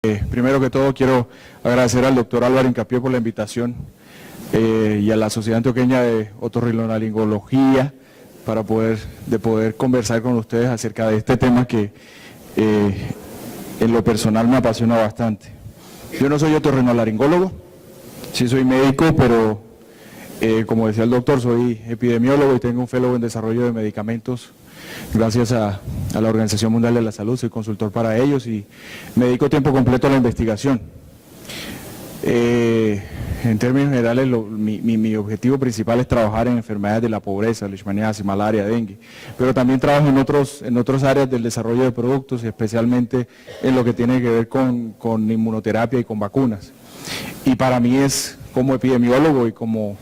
Primero que todo quiero agradecer al doctor Álvaro Hincapié por la invitación y a la Sociedad Antioqueña de Otorrinolaringología para poder conversar con ustedes acerca de este tema que en lo personal me apasiona bastante. Yo no soy otorrinolaringólogo, sí soy médico, pero como decía el doctor, soy epidemiólogo y tengo un fellow en desarrollo de medicamentos. Gracias a la Organización Mundial de la Salud, soy consultor para ellos y me dedico tiempo completo a la investigación. En términos generales, mi objetivo principal es trabajar en enfermedades de la pobreza, leishmaniasis, malaria, dengue, pero también trabajo en otras áreas del desarrollo de productos, especialmente en lo que tiene que ver con inmunoterapia y con vacunas. Y para mí como epidemiólogo y como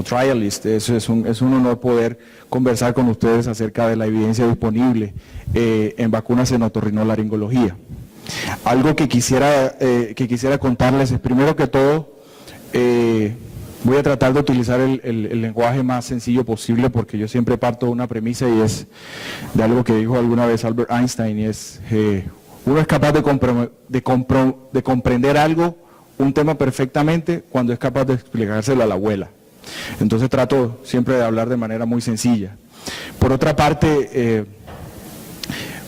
trialist, es un honor poder conversar con ustedes acerca de la evidencia disponible en vacunas en otorrinolaringología. Algo que quisiera contarles es, primero que todo, voy a tratar de utilizar el lenguaje más sencillo posible, porque yo siempre parto de una premisa y es de algo que dijo alguna vez Albert Einstein, y es uno es capaz de comprender un tema perfectamente cuando es capaz de explicárselo a la abuela. Entonces trato siempre de hablar de manera muy sencilla. Por otra parte,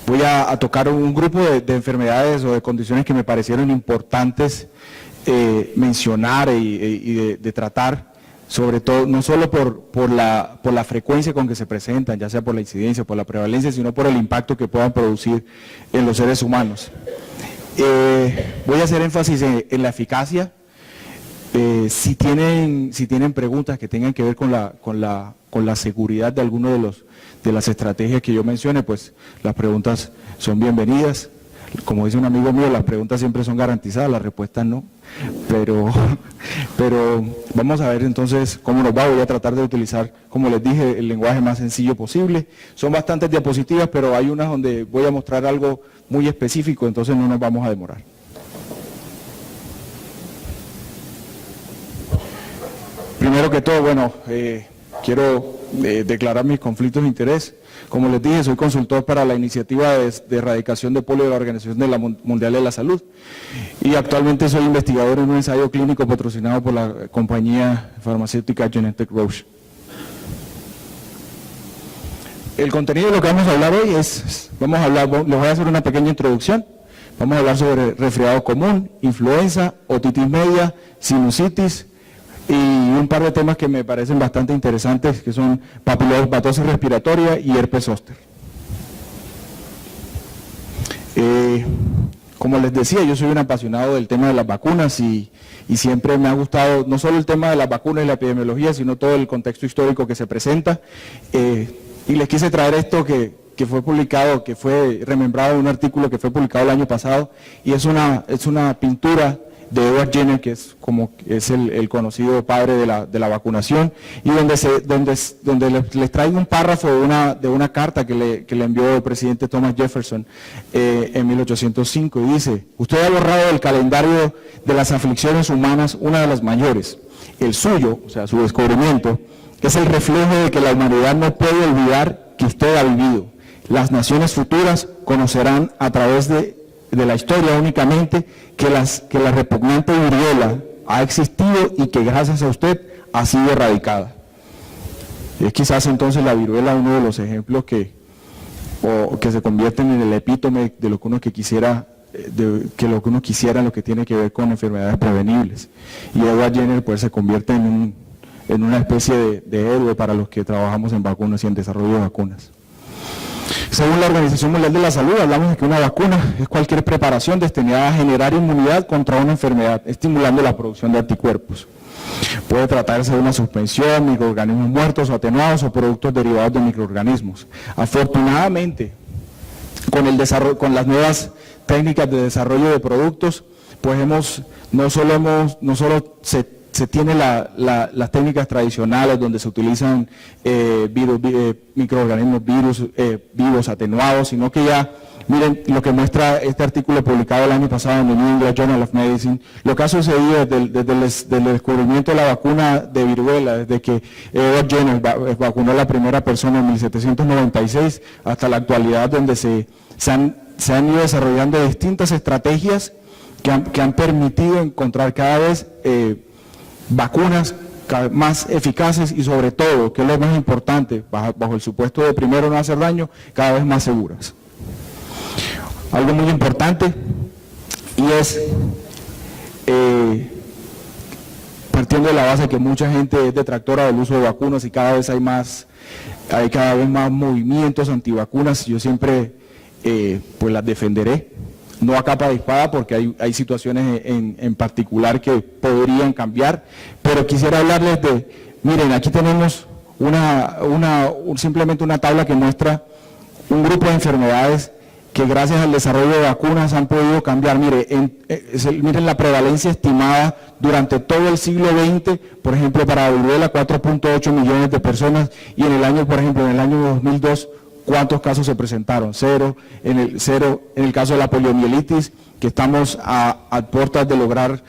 voy a tocar un grupo de enfermedades o de condiciones que me parecieron importantes mencionar y de tratar, sobre todo, no solo por la frecuencia con que se presentan, ya sea por la incidencia, por la prevalencia, sino por el impacto que puedan producir en los seres humanos. Voy a hacer énfasis en la eficacia. Si tienen preguntas que tengan que ver con la seguridad de alguno de las estrategias que yo mencione, pues las preguntas son bienvenidas. Como dice un amigo mío, las preguntas siempre son garantizadas, las respuestas no. Pero vamos a ver entonces cómo nos va. Voy a tratar de utilizar, como les dije, el lenguaje más sencillo posible. Son bastantes diapositivas, pero hay unas donde voy a mostrar algo muy específico, entonces no nos vamos a demorar. Primero que todo, bueno, quiero declarar mis conflictos de interés. Como les dije, soy consultor para la iniciativa de erradicación de polio de la Organización Mundial de la Salud y actualmente soy investigador en un ensayo clínico patrocinado por la compañía farmacéutica Genentech Roche. El contenido de lo que vamos a hablar hoy les voy a hacer una pequeña introducción. Vamos a hablar sobre resfriado común, influenza, otitis media, sinusitis, y un par de temas que me parecen bastante interesantes, que son papilomatosis respiratoria y herpes zóster. Como les decía, yo soy un apasionado del tema de las vacunas y siempre me ha gustado no solo el tema de las vacunas y la epidemiología, sino todo el contexto histórico que se presenta. Y les quise traer esto que fue publicado, que fue remembrado en un artículo que fue publicado el año pasado, y es una pintura de Edward Jenner, que es el conocido padre de la vacunación, y donde les traigo un párrafo de una carta que le envió el presidente Thomas Jefferson en 1805, y dice: usted ha borrado del calendario de las aflicciones humanas una de las mayores. El suyo, o sea, su descubrimiento, es el reflejo de que la humanidad no puede olvidar que usted ha vivido. Las naciones futuras conocerán a través de la historia únicamente que la repugnante viruela ha existido y que gracias a usted ha sido erradicada. Es quizás entonces la viruela uno de los ejemplos que se convierten en el epítome de lo que uno quisiera en lo que tiene que ver con enfermedades prevenibles. Y Edward Jenner pues se convierte en una especie de héroe para los que trabajamos en vacunas y en desarrollo de vacunas. Según la Organización Mundial de la Salud, hablamos de que una vacuna es cualquier preparación destinada a generar inmunidad contra una enfermedad, estimulando la producción de anticuerpos. Puede tratarse de una suspensión, microorganismos muertos o atenuados o productos derivados de microorganismos. Afortunadamente, con las nuevas técnicas de desarrollo de productos, pues no solo se tiene las técnicas tradicionales donde se utilizan microorganismos vivos atenuados, sino que ya, miren lo que muestra este artículo publicado el año pasado en el New England Journal of Medicine, lo que ha sucedido desde el descubrimiento de la vacuna de viruela, desde que Edward Jenner vacunó a la primera persona en 1796 hasta la actualidad, donde se han ido desarrollando distintas estrategias que han permitido encontrar cada vez vacunas cada vez más eficaces y sobre todo, que es lo más importante, bajo el supuesto de primero no hacer daño, cada vez más seguras. Algo muy importante y es, partiendo de la base que mucha gente es detractora del uso de vacunas y cada vez hay cada vez más movimientos antivacunas, yo siempre pues las defenderé, no a capa de espada porque hay situaciones en particular que podrían cambiar, pero quisiera hablarles miren, aquí tenemos simplemente una tabla que muestra un grupo de enfermedades que gracias al desarrollo de vacunas han podido cambiar. Miren la prevalencia estimada durante todo el siglo XX, por ejemplo, para viruela 4.8 millones de personas y en el año, por ejemplo, en el año 2002, ¿cuántos casos se presentaron? Cero. En el caso de la poliomielitis, que estamos a puertas de lograr,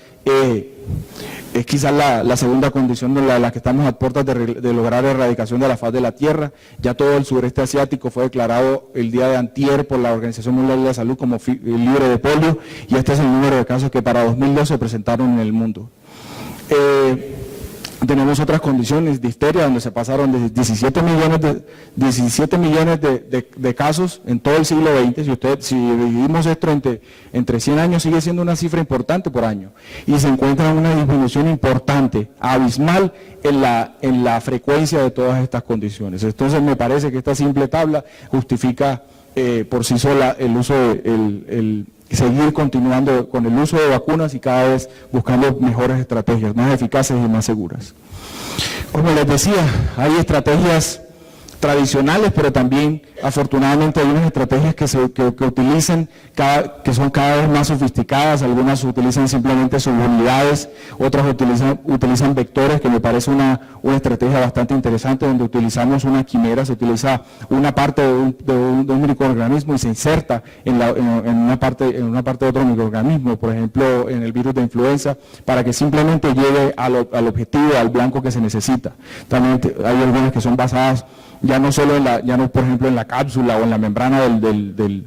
es quizás la segunda condición de la que estamos a puertas de lograr erradicación de la faz de la Tierra. Ya todo el sureste asiático fue declarado el día de antier por la Organización Mundial de la Salud como libre de polio, y este es el número de casos que para 2002 se presentaron en el mundo. Tenemos otras condiciones, difteria, donde se pasaron de 17 millones de casos en todo el siglo XX. Si dividimos esto entre 100 años, sigue siendo una cifra importante por año. Y se encuentra una disminución importante, abismal, en la frecuencia de todas estas condiciones. Entonces me parece que esta simple tabla justifica por sí sola el uso seguir continuando con el uso de vacunas y cada vez buscando mejores estrategias, más eficaces y más seguras. Como les decía, hay estrategias tradicionales, pero también afortunadamente hay unas estrategias que son cada vez más sofisticadas. Algunas utilizan simplemente subunidades, otras utilizan vectores, que me parece una estrategia bastante interesante, donde utilizamos una quimera, se utiliza una parte de un microorganismo y se inserta en una parte de otro microorganismo, por ejemplo en el virus de influenza, para que simplemente llegue al objetivo, al blanco que se necesita. También hay algunas que son basadas ya no por ejemplo en la cápsula o en la membrana del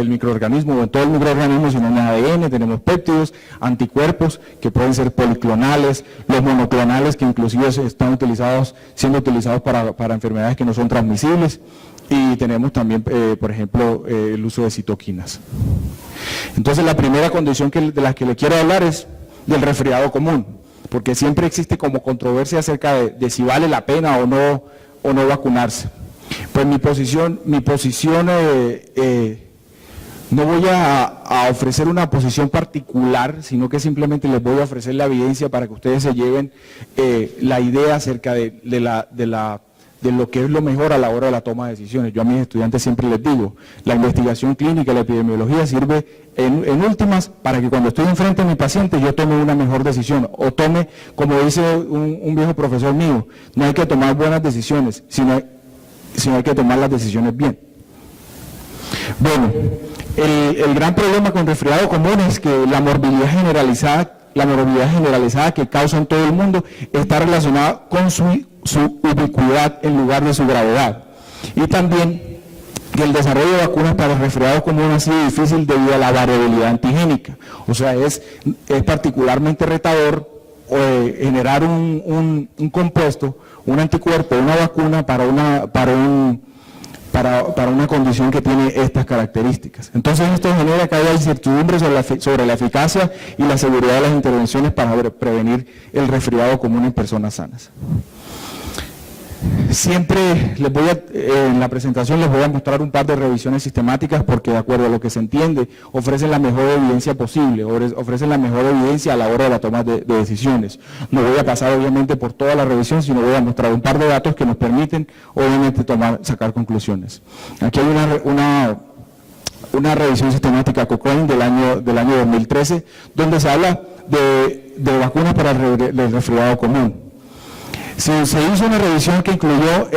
microorganismo o en todo el microorganismo, sino en el ADN. Tenemos péptidos, anticuerpos que pueden ser policlonales, los monoclonales que inclusive están siendo utilizados para enfermedades que no son transmisibles, y tenemos también, por ejemplo, el uso de citoquinas. Entonces la primera condición de la que le quiero hablar es del resfriado común, porque siempre existe como controversia acerca de si vale la pena o no vacunarse. Pues mi posición no voy a ofrecer una posición particular, sino que simplemente les voy a ofrecer la evidencia para que ustedes se lleven la idea acerca de lo que es lo mejor a la hora de la toma de decisiones. Yo a mis estudiantes siempre les digo, la investigación clínica y la epidemiología sirve en últimas para que cuando estoy enfrente a mi paciente yo tome una mejor decisión, o tome, como dice un viejo profesor mío, no hay que tomar buenas decisiones, sino hay que tomar las decisiones bien. Bueno, el gran problema con resfriado común es que la morbilidad generalizada que causa en todo el mundo está relacionada con su ubicuidad en lugar de su gravedad. Y también que el desarrollo de vacunas para el resfriado común ha sido difícil debido a la variabilidad antigénica. O sea, es particularmente retador generar un compuesto, un anticuerpo, una vacuna para una condición que tiene estas características. Entonces esto genera que haya incertidumbre sobre la eficacia y la seguridad de las intervenciones para prevenir el resfriado común en personas sanas. Siempre en la presentación les voy a mostrar un par de revisiones sistemáticas porque de acuerdo a lo que se entiende ofrecen la mejor evidencia posible, ofrecen la mejor evidencia a la hora de la toma de decisiones. No voy a pasar obviamente por toda la revisión, sino voy a mostrar un par de datos que nos permiten obviamente sacar conclusiones. Aquí hay una revisión sistemática Cochrane del año 2013, donde se habla de vacunas para el resfriado común. Se hizo una revisión que incluyó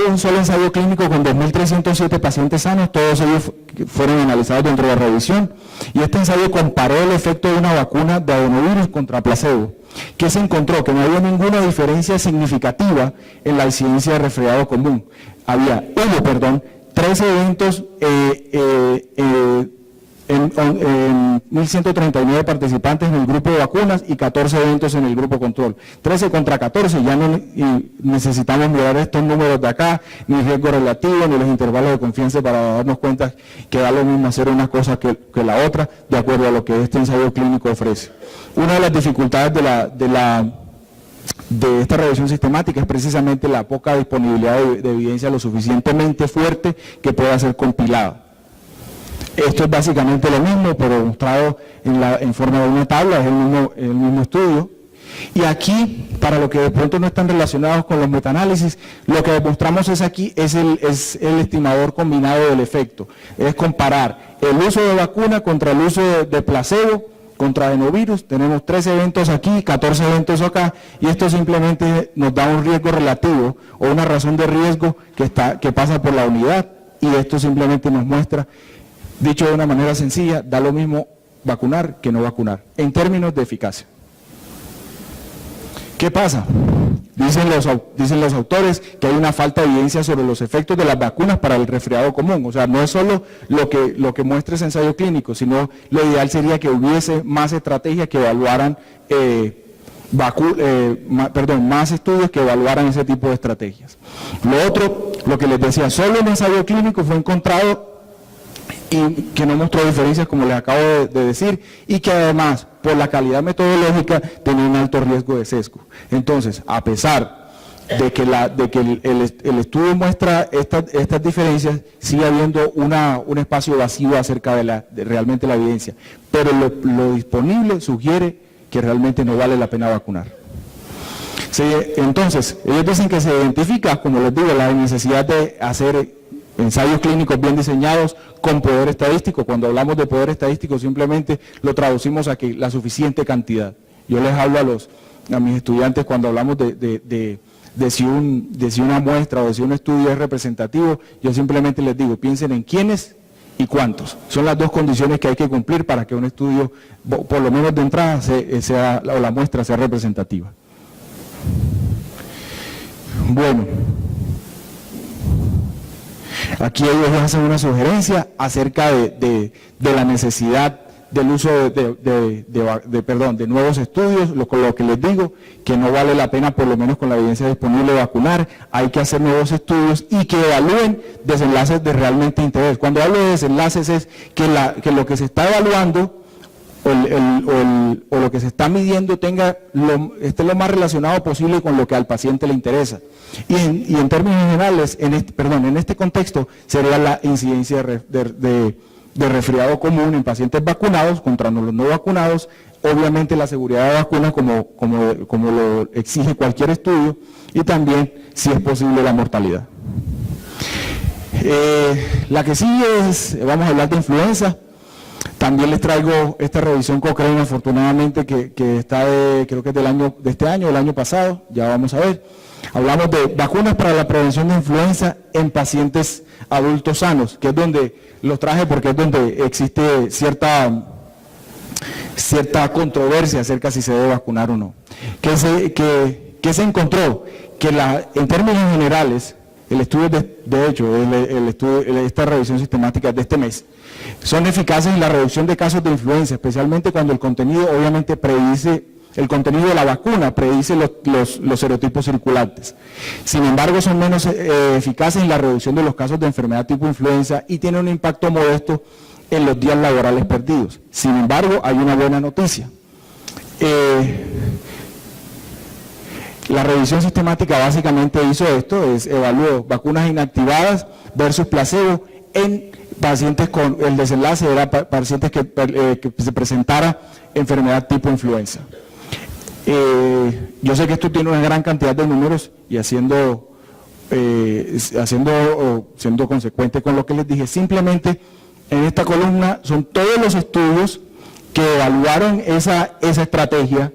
un solo ensayo clínico con 2.307 pacientes sanos, todos ellos fueron analizados dentro de la revisión, y este ensayo comparó el efecto de una vacuna de adenovirus contra placebo. ¿Qué se encontró? Que no había ninguna diferencia significativa en la incidencia de resfriado común. Hubo 3 eventos en 1.139 participantes en el grupo de vacunas y 14 eventos en el grupo control. 13 contra 14, ya no necesitamos mirar estos números de acá, ni el riesgo relativo, ni los intervalos de confianza para darnos cuenta que da lo mismo hacer una cosa que la otra, de acuerdo a lo que este ensayo clínico ofrece. Una de las dificultades de esta revisión sistemática es precisamente la poca disponibilidad de evidencia lo suficientemente fuerte que pueda ser compilada. Esto es básicamente lo mismo, pero mostrado en forma de una tabla, es el mismo estudio. Y aquí, para los que de pronto no están relacionados con los metaanálisis, lo que demostramos es aquí es el estimador combinado del efecto. Es comparar el uso de vacuna contra el uso de placebo contra adenovirus. Tenemos 13 eventos aquí, 14 eventos acá, y esto simplemente nos da un riesgo relativo o una razón de riesgo que pasa por la unidad, y esto simplemente nos muestra. Dicho de una manera sencilla, da lo mismo vacunar que no vacunar, en términos de eficacia. ¿Qué pasa? Dicen los autores que hay una falta de evidencia sobre los efectos de las vacunas para el resfriado común. O sea, no es solo lo que muestra ese ensayo clínico, sino lo ideal sería que hubiese más estrategias que evaluaran, más estudios que evaluaran ese tipo de estrategias. Lo otro, lo que les decía, solo un ensayo clínico fue encontrado y que no mostró diferencias, como les acabo de decir, y que además, por la calidad metodológica, tenía un alto riesgo de sesgo. Entonces, a pesar de que el estudio muestra estas diferencias, sigue habiendo un espacio vacío acerca de realmente la evidencia, pero lo disponible sugiere que realmente no vale la pena vacunar. Entonces, ellos dicen que se identifica, como les digo, la necesidad de hacer ensayos clínicos bien diseñados con poder estadístico. Cuando hablamos de poder estadístico simplemente lo traducimos a que la suficiente cantidad. Yo les hablo a mis estudiantes cuando hablamos de si una muestra o de si un estudio es representativo, yo simplemente les digo, piensen en quiénes y cuántos. Son las dos condiciones que hay que cumplir para que un estudio, por lo menos de entrada, o la muestra sea representativa. Bueno. Aquí ellos hacen una sugerencia acerca de la necesidad del uso de nuevos estudios, con lo que les digo, que no vale la pena, por lo menos con la evidencia disponible, vacunar. Hay que hacer nuevos estudios y que evalúen desenlaces de realmente interés. Cuando hablo de desenlaces es que lo que se está evaluando o lo que se está midiendo esté lo más relacionado posible con lo que al paciente le interesa. Y en términos generales, en este contexto, sería la incidencia de resfriado común en pacientes vacunados contra los no vacunados, obviamente la seguridad de vacunas como lo exige cualquier estudio, y también, si es posible, la mortalidad. La que sigue vamos a hablar de influenza. También les traigo esta revisión Cochrane, afortunadamente, que está creo que es de este año, del año pasado, ya vamos a ver. Hablamos de vacunas para la prevención de influenza en pacientes adultos sanos, que es donde los traje porque es donde existe cierta controversia acerca si se debe vacunar o no. ¿Qué se encontró? Que en términos generales, el estudio, esta revisión sistemática de este mes, son eficaces en la reducción de casos de influenza, especialmente cuando el contenido obviamente el contenido de la vacuna predice los serotipos circulantes. Sin embargo, son menos eficaces en la reducción de los casos de enfermedad tipo influenza y tienen un impacto modesto en los días laborales perdidos. Sin embargo, hay una buena noticia. La revisión sistemática básicamente hizo esto, evaluó vacunas inactivadas versus placebo en pacientes con el desenlace, era pacientes que se presentara enfermedad tipo influenza. Yo sé que esto tiene una gran cantidad de números y siendo consecuente con lo que les dije, simplemente en esta columna son todos los estudios que evaluaron esa estrategia,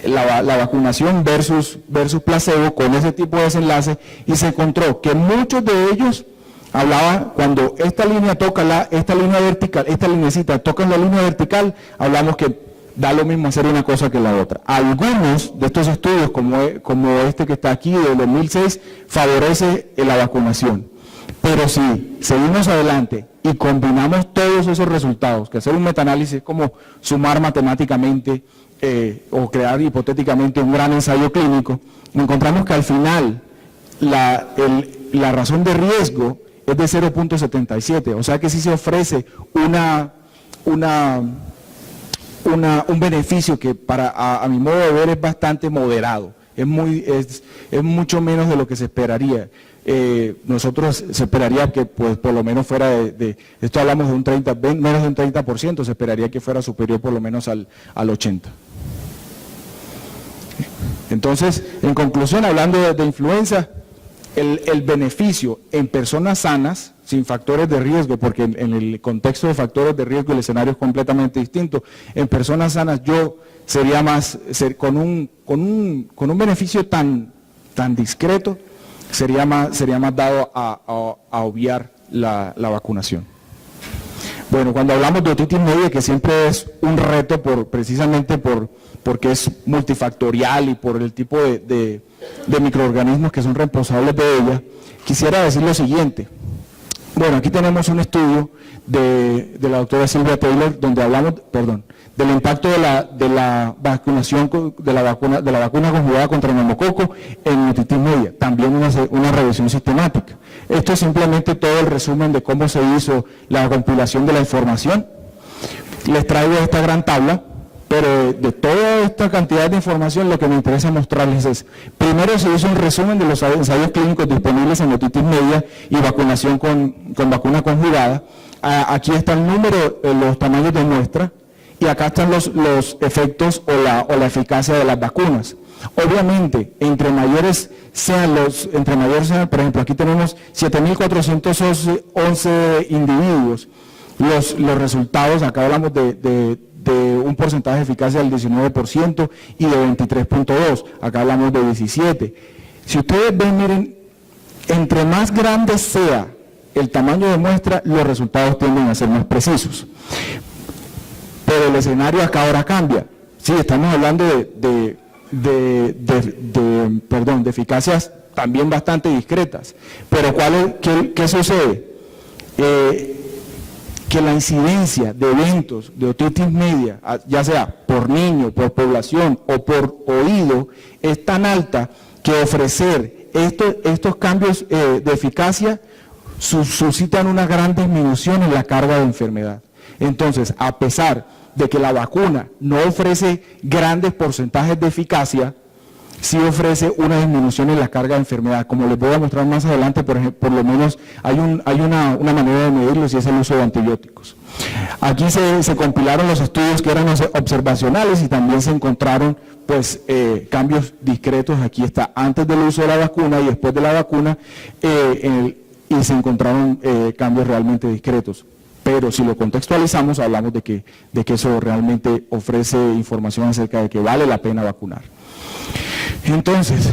la vacunación versus placebo con ese tipo de desenlace, y se encontró que muchos de ellos hablaban, cuando esta línea toca esta línea vertical, esta linecita toca la línea vertical, hablamos que da lo mismo hacer una cosa que la otra. Algunos de estos estudios, como este que está aquí, del 2006, favorece la vacunación. Pero si seguimos adelante y combinamos todos esos resultados, que hacer un metaanálisis es como sumar matemáticamente o crear hipotéticamente un gran ensayo clínico, encontramos que al final la razón de riesgo es de 0.77, o sea que sí se ofrece un beneficio que a mi modo de ver es bastante moderado, es mucho menos de lo que se esperaría. Nosotros se esperaría que pues por lo menos fuera esto hablamos de un 30, menos de un 30%, se esperaría que fuera superior por lo menos al 80%. Entonces, en conclusión, hablando de influenza, el beneficio en personas sanas, sin factores de riesgo, porque en el contexto de factores de riesgo el escenario es completamente distinto, en personas sanas yo sería más, con un beneficio tan discreto, sería más dado a obviar la vacunación. Bueno, cuando hablamos de otitis media, que siempre es un reto precisamente porque es multifactorial y por el tipo de microorganismos que son responsables de ella, quisiera decir lo siguiente. Bueno, aquí tenemos un estudio de la doctora Silvia Taylor, donde hablamos, del impacto de la vacunación, de la vacuna conjugada contra el neumococo en otitis media, también una revisión sistemática. Esto es simplemente todo el resumen de cómo se hizo la compilación de la información. Les traigo esta gran tabla, pero de toda esta cantidad de información lo que me interesa mostrarles es, primero se hizo un resumen de los ensayos clínicos disponibles en otitis media y vacunación con vacuna conjugada. Aquí está el número, los tamaños de muestra, y acá están los efectos o la eficacia de las vacunas. Obviamente, entre mayores sean, por ejemplo, aquí tenemos 7.411 individuos, los resultados, acá hablamos de un porcentaje de eficacia del 19% y de 23.2%, acá hablamos de 17%. Si ustedes ven, miren, entre más grande sea el tamaño de muestra, los resultados tienden a ser más precisos. Pero el escenario acá ahora cambia. Sí, estamos hablando de eficacias también bastante discretas. Pero ¿qué sucede? Que la incidencia de eventos de otitis media, ya sea por niño, por población o por oído, es tan alta que ofrecer estos cambios de eficacia suscitan una gran disminución en la carga de enfermedad. Entonces, a pesar de que la vacuna no ofrece grandes porcentajes de eficacia, sí ofrece una disminución en la carga de enfermedad. Como les voy a mostrar más adelante, por lo menos hay una manera de medirlo, y es el uso de antibióticos. Aquí se compilaron los estudios que eran observacionales y también se encontraron pues cambios discretos. Aquí está antes del uso de la vacuna y después de la vacuna, y se encontraron cambios realmente discretos. Pero si lo contextualizamos, hablamos de que eso realmente ofrece información acerca de que vale la pena vacunar. Entonces,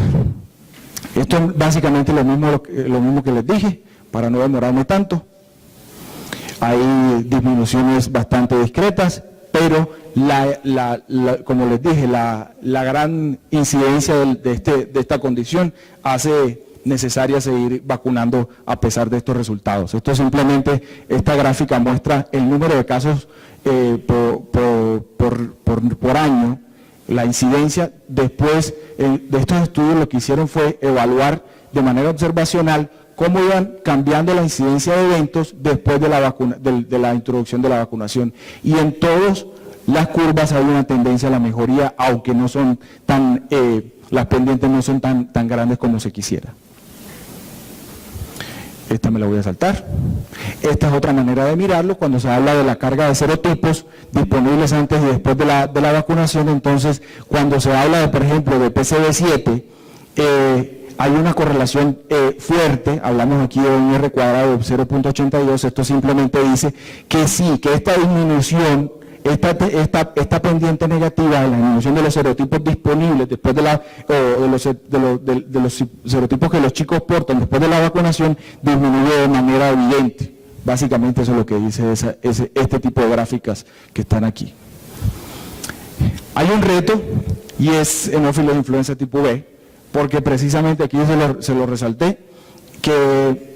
esto es básicamente lo mismo que les dije, para no demorarme tanto. Hay disminuciones bastante discretas, pero como les dije, la gran incidencia de esta condición hace necesaria seguir vacunando a pesar de estos resultados. Esto simplemente, esta gráfica muestra el número de casos por año, la incidencia. Después de estos estudios lo que hicieron fue evaluar de manera observacional cómo iban cambiando la incidencia de eventos después de la introducción de la vacunación. Y en todas las curvas hay una tendencia a la mejoría, aunque no son las pendientes no son tan grandes como se quisiera. Esta me la voy a saltar. Esta es otra manera de mirarlo, cuando se habla de la carga de serotipos disponibles antes y después de la vacunación. Entonces, cuando se habla, por ejemplo, de PCV7, hay una correlación fuerte. Hablamos aquí de un R cuadrado de 0.82, esto simplemente dice que sí, que esta disminución, esta pendiente negativa de la disminución de los serotipos disponibles después de los serotipos que los chicos portan después de la vacunación, disminuye de manera evidente. Básicamente eso es lo que dice este tipo de gráficas que están aquí. Hay un reto, y es hemófilos de influenza tipo B, porque precisamente aquí se lo resalté, que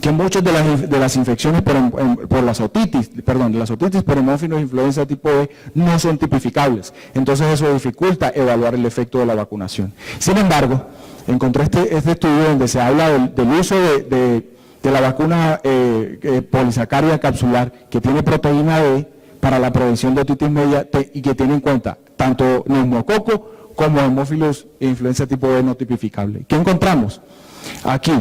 que muchas de las infecciones por las otitis, de las otitis por hemófilos influenza tipo B no son tipificables. Entonces eso dificulta evaluar el efecto de la vacunación. Sin embargo, encontré este estudio donde se habla del uso de la vacuna polisacárida capsular que tiene proteína D para la prevención de otitis media y que tiene en cuenta tanto neumococo como hemófilos e influenza tipo B no tipificable. ¿Qué encontramos? Aquí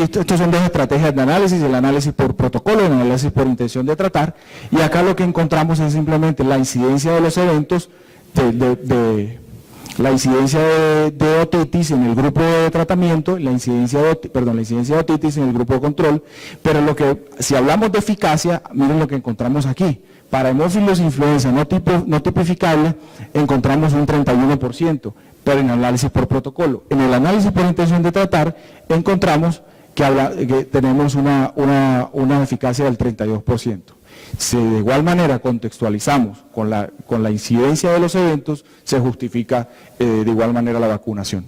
estos son dos estrategias de análisis, el análisis por protocolo y el análisis por intención de tratar, y acá lo que encontramos es simplemente la incidencia de los eventos la incidencia de otitis en el grupo de tratamiento, la incidencia de otitis en el grupo de control, pero si hablamos de eficacia, miren lo que encontramos aquí. Para hemófilos influenza no tipificable encontramos un 31%, pero en análisis por protocolo. En el análisis por intención de tratar encontramos que tenemos una eficacia del 32%. Si de igual manera contextualizamos con la incidencia de los eventos, se justifica de igual manera la vacunación.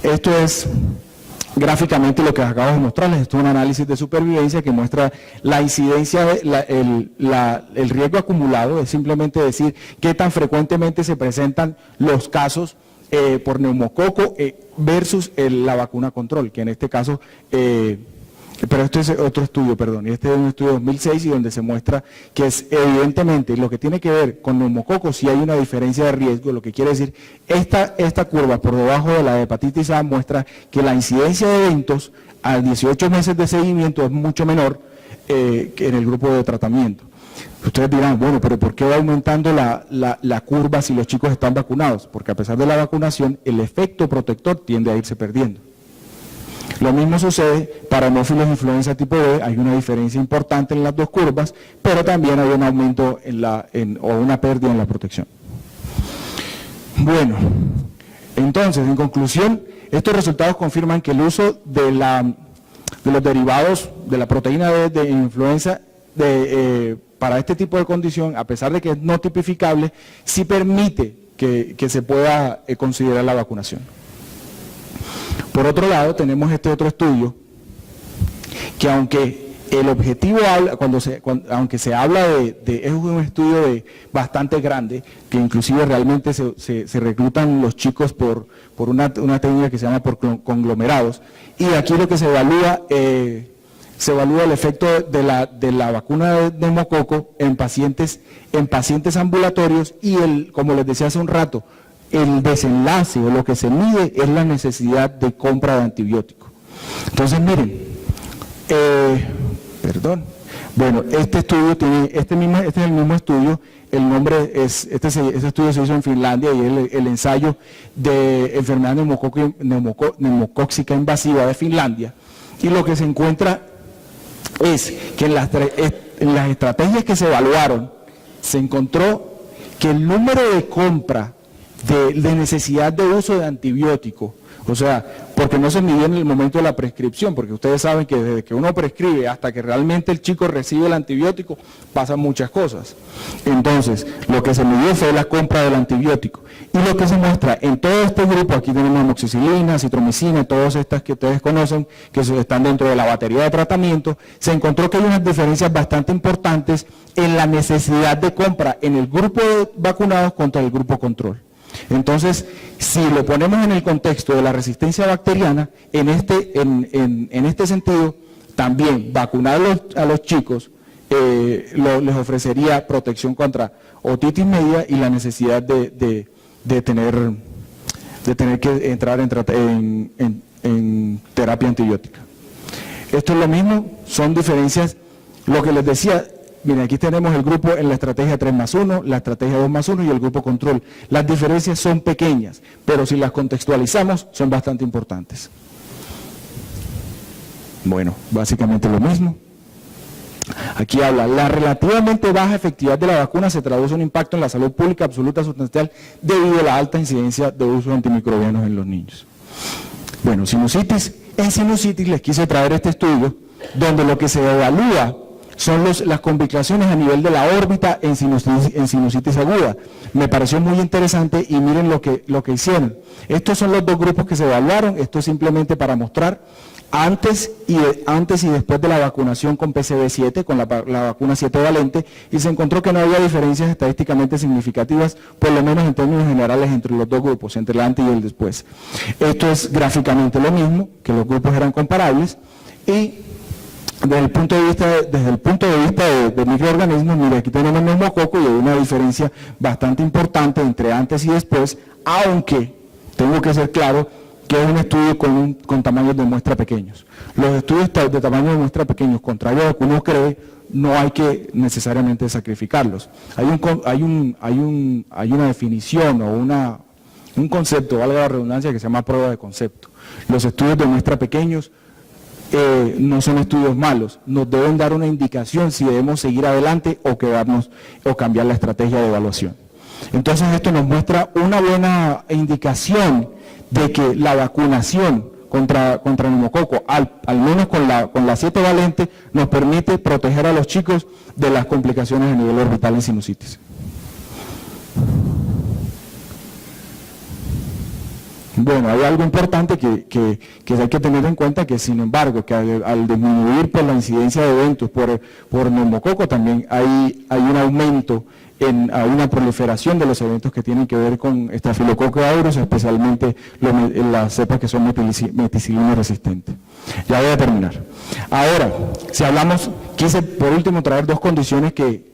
Esto es gráficamente lo que acabo de mostrarles. Esto es un análisis de supervivencia que muestra la incidencia, el riesgo acumulado, es simplemente decir qué tan frecuentemente se presentan los casos por neumococo versus la vacuna control, que en este caso... pero este es otro estudio, perdón, y este es un estudio de 2006 y donde se muestra que es evidentemente lo que tiene que ver con neumococo, si hay una diferencia de riesgo, lo que quiere decir, esta curva por debajo de la de hepatitis A muestra que la incidencia de eventos a 18 meses de seguimiento es mucho menor que en el grupo de tratamiento. Ustedes dirán, bueno, pero ¿por qué va aumentando la curva si los chicos están vacunados? Porque a pesar de la vacunación, el efecto protector tiende a irse perdiendo. Lo mismo sucede para hemófilos influenza tipo B, hay una diferencia importante en las dos curvas, pero también hay un aumento o una pérdida en la protección. Bueno, entonces, en conclusión, estos resultados confirman que el uso de los derivados de la proteína D de influenza para este tipo de condición, a pesar de que es no tipificable, sí permite que se pueda considerar la vacunación. Por otro lado, tenemos este otro estudio, que aunque el objetivo habla, aunque se habla es un estudio bastante grande, que inclusive realmente se reclutan los chicos por una técnica que se llama por conglomerados, y aquí lo que se evalúa el efecto de la vacuna de neumococo en pacientes ambulatorios y como les decía hace un rato, el desenlace o lo que se mide es la necesidad de compra de antibióticos. Entonces miren, bueno, este estudio tiene, este es el mismo estudio, el nombre es, este estudio se hizo en Finlandia y es el ensayo de enfermedad neumocóxica invasiva de Finlandia, y lo que se encuentra es que en las estrategias que se evaluaron, se encontró que el número de compra de necesidad de uso de antibiótico, o sea, porque no se midió en el momento de la prescripción, porque ustedes saben que desde que uno prescribe hasta que realmente el chico recibe el antibiótico, pasan muchas cosas. Entonces, lo que se midió fue la compra del antibiótico. Y lo que se muestra en todo este grupo, aquí tenemos amoxicilina, citromicina, todas estas que ustedes conocen, que están dentro de la batería de tratamiento, se encontró que hay unas diferencias bastante importantes en la necesidad de compra en el grupo de vacunados contra el grupo control. Entonces, si lo ponemos en el contexto de la resistencia bacteriana, en este sentido, también vacunar a los chicos les ofrecería protección contra otitis media y la necesidad de tener que entrar en terapia antibiótica. Esto es lo mismo, son diferencias, lo que les decía. Miren, aquí tenemos el grupo en la estrategia 3+1, la estrategia 2+1 y el grupo control. Las diferencias son pequeñas, pero si las contextualizamos son bastante importantes. Bueno, básicamente lo mismo. Aquí habla, la relativamente baja efectividad de la vacuna se traduce en un impacto en la salud pública absoluta sustancial debido a la alta incidencia de uso de antimicrobianos en los niños. Bueno, sinusitis. En sinusitis les quise traer este estudio donde lo que se evalúa son las convicciones a nivel de la órbita en sinusitis aguda. Me pareció muy interesante y miren lo que hicieron. Estos son los dos grupos que se evaluaron, esto es simplemente para mostrar antes y después de la vacunación con PCV7, con la vacuna 7 valente, y se encontró que no había diferencias estadísticamente significativas, por lo menos en términos generales, entre los dos grupos, entre el antes y el después. Esto es gráficamente lo mismo, que los grupos eran comparables, y desde el punto de vista de microorganismos, mire, aquí tenemos neumococo y hay una diferencia bastante importante entre antes y después, aunque tengo que ser claro que es un estudio con tamaños de muestra pequeños. Los estudios de tamaño de muestra pequeños, contrario a lo que uno cree, no hay que necesariamente sacrificarlos. Hay una definición o un concepto, valga la redundancia, que se llama prueba de concepto. Los estudios de muestra pequeños no son estudios malos, nos deben dar una indicación si debemos seguir adelante o quedarnos o cambiar la estrategia de evaluación. Entonces esto nos muestra una buena indicación de que la vacunación contra neumococo, al menos con la 7 valente, nos permite proteger a los chicos de las complicaciones a nivel orbital en sinusitis. Bueno, hay algo importante que hay que tener en cuenta, que sin embargo, que al disminuir por la incidencia de eventos por neumococo, también hay un aumento a una proliferación de los eventos que tienen que ver con Staphylococcus aureus, especialmente las cepas que son meticilina resistentes. Ya voy a terminar. Ahora, si hablamos, quise por último traer dos condiciones que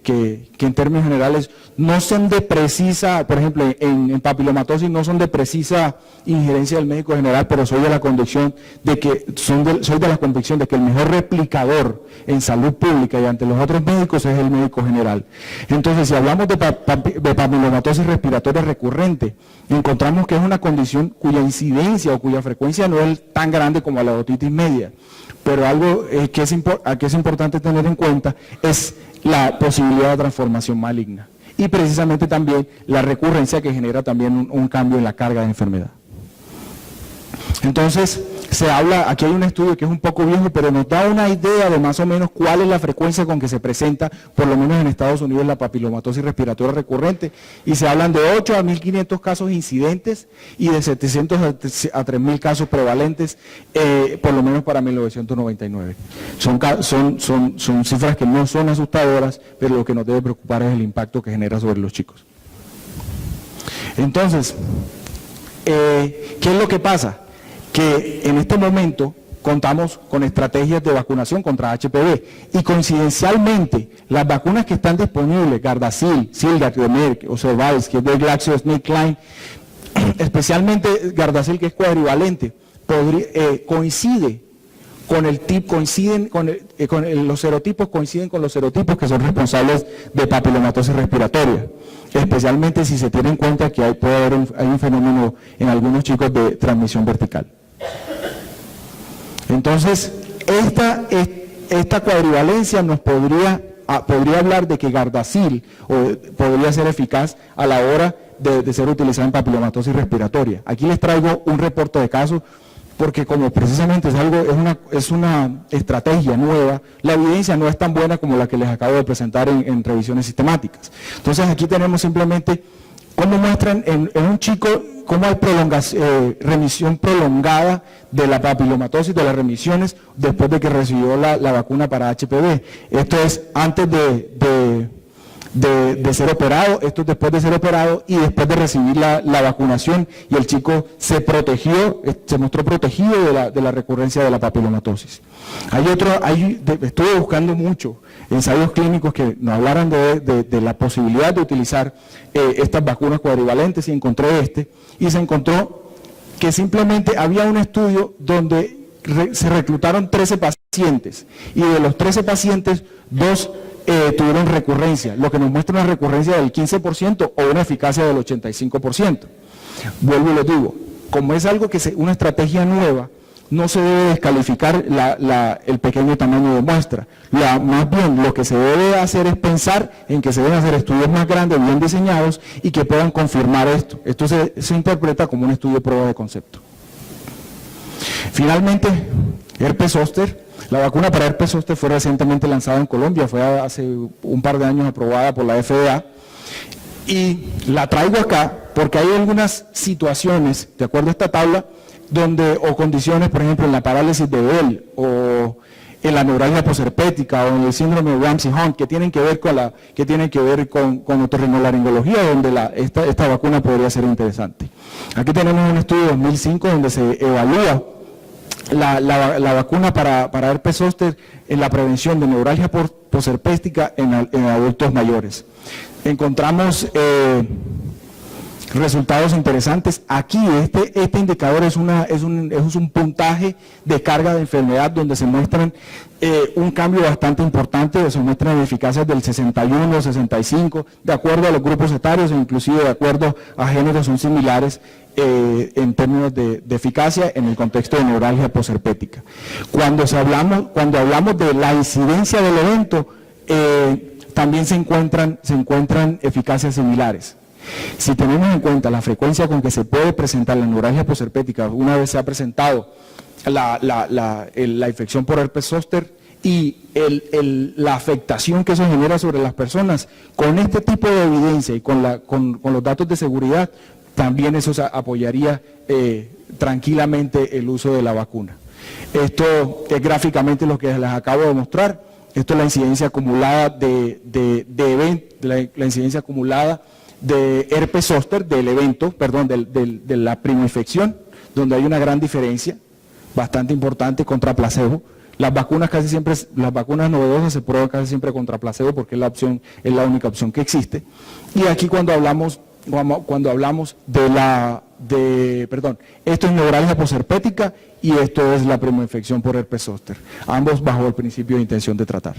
en términos generales no son de precisa, por ejemplo, en papilomatosis no son de precisa injerencia del médico general, pero soy de la convicción de que el mejor replicador en salud pública y ante los otros médicos es el médico general. Entonces, si hablamos de papilomatosis respiratoria recurrente, encontramos que es una condición cuya incidencia o cuya frecuencia no es tan grande como la otitis media, pero algo que es importante tener en cuenta es la posibilidad de transformación maligna y precisamente también la recurrencia que genera también un cambio en la carga de enfermedad. Entonces, aquí hay un estudio que es un poco viejo, pero nos da una idea de más o menos cuál es la frecuencia con que se presenta, por lo menos en Estados Unidos, la papilomatosis respiratoria recurrente, y se hablan de 8 a 1.500 casos incidentes y de 700 a 3.000 casos prevalentes, por lo menos para 1999. Son cifras que no son asustadoras, pero lo que nos debe preocupar es el impacto que genera sobre los chicos. Entonces, ¿qué es lo que pasa? Que en este momento contamos con estrategias de vacunación contra HPV y coincidencialmente las vacunas que están disponibles, Gardasil, Zilgak de Merck o Cervarix, que es de GlaxoSmithKline, especialmente Gardasil, que es cuadrivalente, coincide con el tipo, los serotipos coinciden con los serotipos que son responsables de papilomatosis respiratoria, especialmente si se tiene en cuenta que hay un fenómeno en algunos chicos de transmisión vertical. Entonces, esta cuadrivalencia nos podría hablar de que Gardasil podría ser eficaz a la hora de ser utilizada en papilomatosis respiratoria. Aquí les traigo un reporte de casos, porque como precisamente es una estrategia nueva, la evidencia no es tan buena como la que les acabo de presentar en revisiones sistemáticas. Entonces aquí tenemos simplemente cómo muestran en un chico cómo hay remisión prolongada de la papilomatosis, de las remisiones, después de que recibió la vacuna para HPV. Esto es antes de ser operado, esto es después de ser operado y después de recibir la vacunación, y el chico se mostró protegido de la recurrencia de la papilomatosis. Estuve buscando mucho ensayos clínicos que nos hablaran de la posibilidad de utilizar estas vacunas cuadrivalentes, y encontré y se encontró que simplemente había un estudio donde se reclutaron 13 pacientes, y de los 13 pacientes, 2 tuvieron recurrencia, lo que nos muestra una recurrencia del 15% o una eficacia del 85%. Vuelvo y les digo, como es algo una estrategia nueva, no se debe descalificar el pequeño tamaño de muestra. Más bien, lo que se debe hacer es pensar en que se deben hacer estudios más grandes, bien diseñados, y que puedan confirmar esto. Esto se interpreta como un estudio de prueba de concepto. Finalmente, herpes zóster. La vacuna para herpes zóster fue recientemente lanzada en Colombia, fue hace un par de años aprobada por la FDA, y la traigo acá porque hay algunas situaciones, de acuerdo a esta tabla, o condiciones, por ejemplo, en la parálisis de Bell o en la neuralgia posherpética o en el síndrome de Ramsay-Hunt, que tienen que ver con otorrinolaringología, donde esta vacuna podría ser interesante. Aquí tenemos un estudio de 2005 donde se evalúa la vacuna para herpes zóster en la prevención de neuralgia posherpética en adultos mayores. Encontramos resultados interesantes. Aquí este indicador es un puntaje de carga de enfermedad donde se muestran un cambio bastante importante, se muestran eficacias del 61, 65, de acuerdo a los grupos etarios e inclusive de acuerdo a géneros son similares en términos de eficacia en el contexto de neuralgia posherpética. Cuando hablamos de la incidencia del evento, también se encuentran eficacias similares. Si tenemos en cuenta la frecuencia con que se puede presentar la neuralgia posherpética una vez se ha presentado la infección por herpes zóster y la afectación que eso genera sobre las personas, con este tipo de evidencia y con los datos de seguridad, también eso apoyaría tranquilamente el uso de la vacuna. Esto es gráficamente lo que les acabo de mostrar. Esto es la incidencia acumulada la incidencia acumulada de herpes zóster, de la primoinfección, donde hay una gran diferencia, bastante importante, contra placebo. Las vacunas novedosas se prueban casi siempre contra placebo porque es la única opción que existe. Y aquí cuando hablamos esto es neuralgia posherpética y esto es la primoinfección por herpes zóster, ambos bajo el principio de intención de tratar.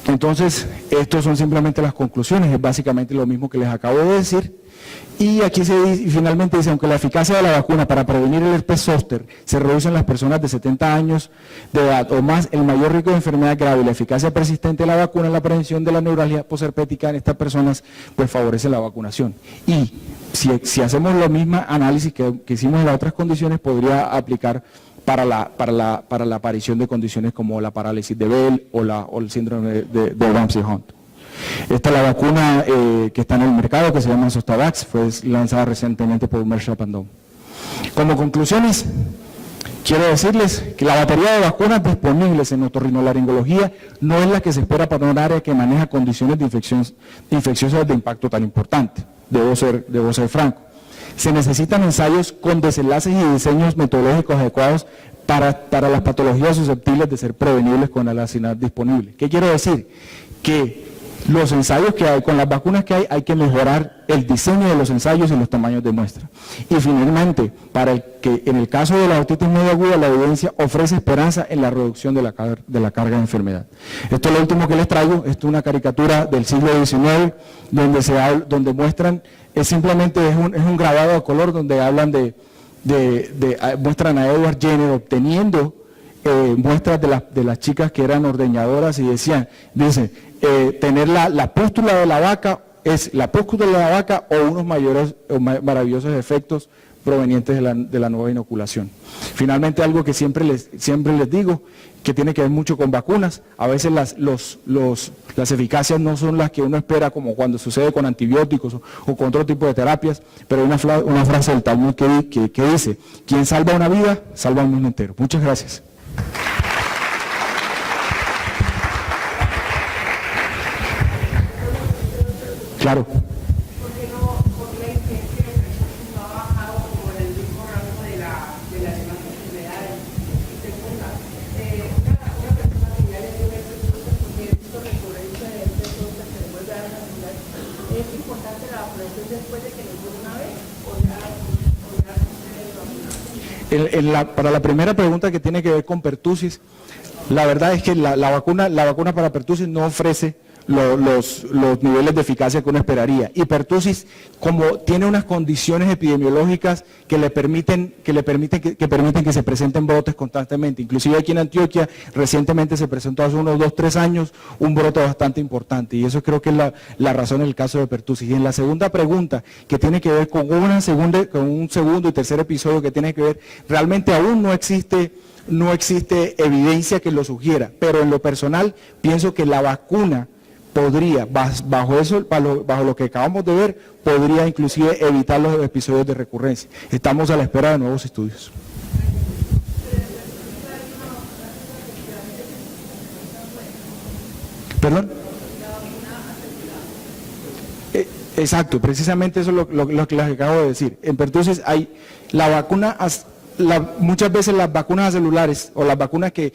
Entonces, estos son simplemente las conclusiones, es básicamente lo mismo que les acabo de decir. Y aquí finalmente dice, aunque la eficacia de la vacuna para prevenir el herpes zóster se reduce en las personas de 70 años de edad o más, el mayor riesgo de enfermedad grave y la eficacia persistente de la vacuna en la prevención de la neuralgia posherpética en estas personas, pues favorece la vacunación. Y si hacemos lo mismo análisis que hicimos en las otras condiciones, podría aplicar para la aparición de condiciones como la parálisis de Bell o el síndrome de Ramsay-Hunt. Esta es la vacuna que está en el mercado, que se llama Zostavax, fue lanzada recientemente por Merck Sharp & Dohme. Como conclusiones, quiero decirles que la batería de vacunas disponibles en otorrinolaringología no es la que se espera para un área que maneja condiciones de infecciosas de impacto tan importante. Debo ser franco. Se necesitan ensayos con desenlaces y diseños metodológicos adecuados para las patologías susceptibles de ser prevenibles con la vacuna disponible. ¿Qué quiero decir? Que los ensayos que hay, con las vacunas que hay que mejorar el diseño de los ensayos y los tamaños de muestra. Y finalmente, en el caso de la otitis media aguda, la evidencia ofrece esperanza en la reducción de la carga de enfermedad. Esto es lo último que les traigo, esto es una caricatura del siglo XIX, donde muestran, es un grabado a color donde hablan muestran a Edward Jenner obteniendo muestras de las chicas que eran ordeñadoras y dice, tener la pústula de la vaca o unos maravillosos efectos provenientes de la nueva inoculación. Finalmente, algo que siempre les digo, que tiene que ver mucho con vacunas, a veces las eficacias no son las que uno espera, como cuando sucede con antibióticos o con otro tipo de terapias, pero hay una frase del Talmud que dice, quien salva una vida, salva un mundo entero. Muchas gracias. Claro. ¿Por qué la incidencia de personas no ha bajado por el mismo rango de las demás enfermedades? Segunda, una persona que ya le dio herpes zóster, porque he visto que por el hecho de herpes zóster se le vuelve a dar la enfermedad, ¿es importante la vacunación después de que le dio una vez o ya sucede la vacunación? Para la primera pregunta que tiene que ver con pertussis, la verdad es que la vacuna para pertussis no ofrece los niveles de eficacia que uno esperaría. Y pertussis, como tiene unas condiciones epidemiológicas que permiten que se presenten brotes constantemente. Inclusive aquí en Antioquia recientemente se presentó hace unos 2-3 años un brote bastante importante y eso creo que es la razón en el caso de pertussis. Y en la segunda pregunta, que tiene que ver con un segundo y tercer episodio que tiene que ver, realmente aún no existe evidencia que lo sugiera, pero en lo personal pienso que la vacuna podría, bajo eso, bajo lo que acabamos de ver, podría inclusive evitar los episodios de recurrencia. Estamos a la espera de nuevos estudios. ¿Perdón? Exacto, precisamente eso es lo que les acabo de decir. Entonces, hay la vacuna, muchas veces las vacunas celulares o las vacunas que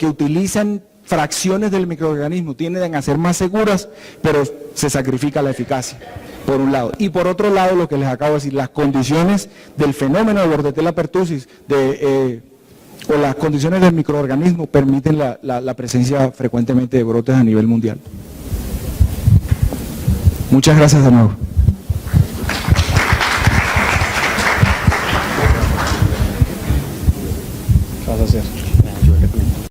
utilizan fracciones del microorganismo tienden a ser más seguras, pero se sacrifica la eficacia, por un lado. Y por otro lado, lo que les acabo de decir, las condiciones del fenómeno de Bordetella pertussis o las condiciones del microorganismo permiten la presencia frecuentemente de brotes a nivel mundial. Muchas gracias de nuevo.